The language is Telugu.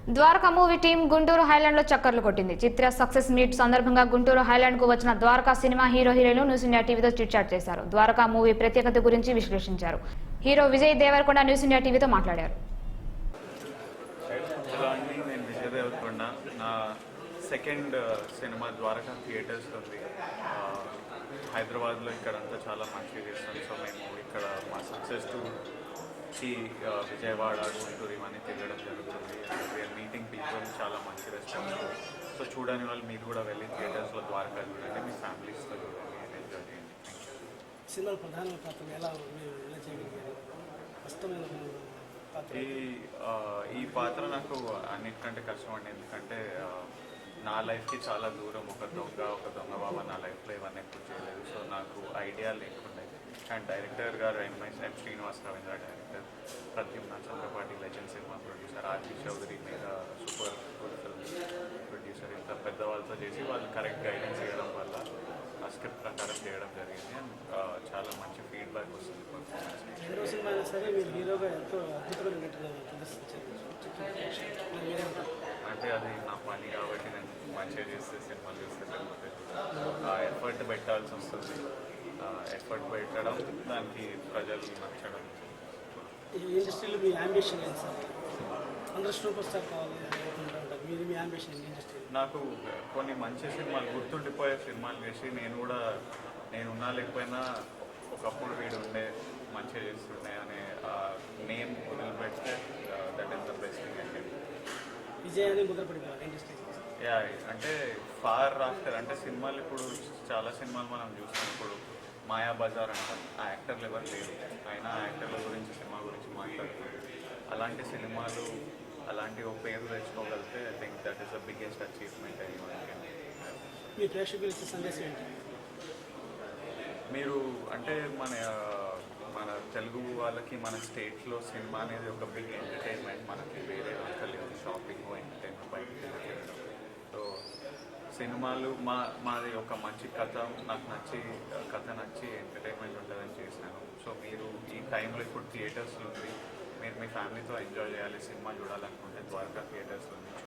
ద్వారకా మూవీ టీం గుంటూరు హైలాండ్ లో చక్కర్లు కొట్టింది. చిత్ర సక్సెస్ మీట్ సందర్భంగా గుంటూరు హైలాండ్ కు వచ్చిన ద్వారకా సినిమా హీరోలు న్యూస్ ఇండియా టీవీతో చిట్ చాట్ చేశారు. ద్వారకా మూవీ ప్రత్యేకత గురించి విశ్లేషించారు. Hero Vijay Devarakonda news India టీవీతో మాట్లాడారు. సెకండ్ సినిమా ద్వారకా థియేటర్స్ ఉంది హైదరాబాద్లో. ఇక్కడంతా చాలా మంచిగా చేస్తాం. సో మేము ఇక్కడ మా సక్సెస్ విజయవాడ, గుంటూరు ఇవన్నీ తిరగడం జరుగుతుంది. వీఆర్ మీటింగ్ పీపుల్, చాలా మంచి రెస్పాన్స్. సో చూడని వాళ్ళు మీరు కూడా వెళ్ళి థియేటర్స్లో ద్వారకా చూడండి, మీ ఫ్యామిలీస్తో చూడండి, ఎంజాయ్ చేయండి. సినిమా ప్రధాన పాత్ర ఎలా ఈ పాత్ర నాకు అన్నిటికంటే కష్టం అండి. ఎందుకంటే నా లైఫ్కి చాలా దూరం. ఒక దొంగ బాబా నా లైఫ్లో ఇవన్నీ ఎప్పుడు చేయలేదు. సో నాకు ఐడియా లేకుండే. అండ్ డైరెక్టర్ గారు M Srinivas Ravindra director, Pradyumna Chandrapati legend cinema producer, RG Chowdary మీద సూపర్ ప్రొడ్యూసర్, ఇంత పెద్దవాళ్ళతో చేసి వాళ్ళు కరెక్ట్ గైడెన్స్ ఇవ్వడం వల్ల ఆ స్క్రిప్ట్ ప్రకారం చేయడం జరిగింది. అండ్ చాలా మంచి ఫీడ్బ్యాక్ వస్తుంది. రెండో సినిమా అయినా సరే మీరు హీరోగా ఎంతో అద్భుతమైన అంటే అది నా పని కాబట్టి నేను మంచిగా చేస్తే సినిమాలు చూస్తే లేకపోతే ఎఫర్ట్ పెట్టాల్సి వస్తుంది. ఎఫర్ట్ పెట్టడం, దానికి ప్రజలు నచ్చడం. ఈ ఇండస్ట్రీలో మీ అంబిషన్ ఏంటి సార్? అందరూ సూపర్ స్టార్ కావాలి అనుకుంటుంటారు. మీరు మీ అంబిషన్ ఇండస్ట్రీ? నాకు కొన్ని మంచి సినిమాలు, గుర్తుండిపోయే సినిమాలు చేసి నేనున్నా లేకపోయినా ఒకప్పుడు వీడు ఉండే మంచిగా చేస్తుండే అనే నేమ్ వదిలిపెడితే that is the best thing అంటే విజయాన్ని ముద్రపడిపోవాలి ఇండస్ట్రీ. యా, అంటే ఫార్ ఆఫ్టర్ అంటే సినిమాలు ఇప్పుడు చాలా సినిమాలు మనం చూస్తాం. ఇప్పుడు మాయాబజార్ అంటాం, ఆ యాక్టర్లు ఎవరు లేరు, అయినా ఆ యాక్టర్ల గురించి సినిమా గురించి మాట్లాడుతుంది. అలాంటి సినిమాలు అలాంటి ఒక పేరు తెచ్చుకోగలిగితే I think that is the biggest achievement అయ్యి. మీ ప్రేక్షకులకి సందేశం ఏంటి? మీరు అంటే మన తెలుగు వాళ్ళకి మన స్టేట్లో సినిమా అనేది ఒక బిగ్ ఎంటర్టైన్మెంట్. మనకి వేరే తెలియదు, షాపింగ్, ఎంటర్టైన్మెంట్, బయటకి వెళ్ళడం. సో సినిమాలు మాది ఒక మంచి కథ, నాకు కథ నచ్చి ఎంటర్టైన్మెంట్ ఉంటుందని చేశాను. సో మీరు ఈ టైంలో ఇప్పుడు థియేటర్స్లో ఉంది, మీరు మీ ఫ్యామిలీతో ఎంజాయ్ చేయాలి, సినిమా చూడాలనుకుంటే ద్వారకా థియేటర్స్లో ఉంది.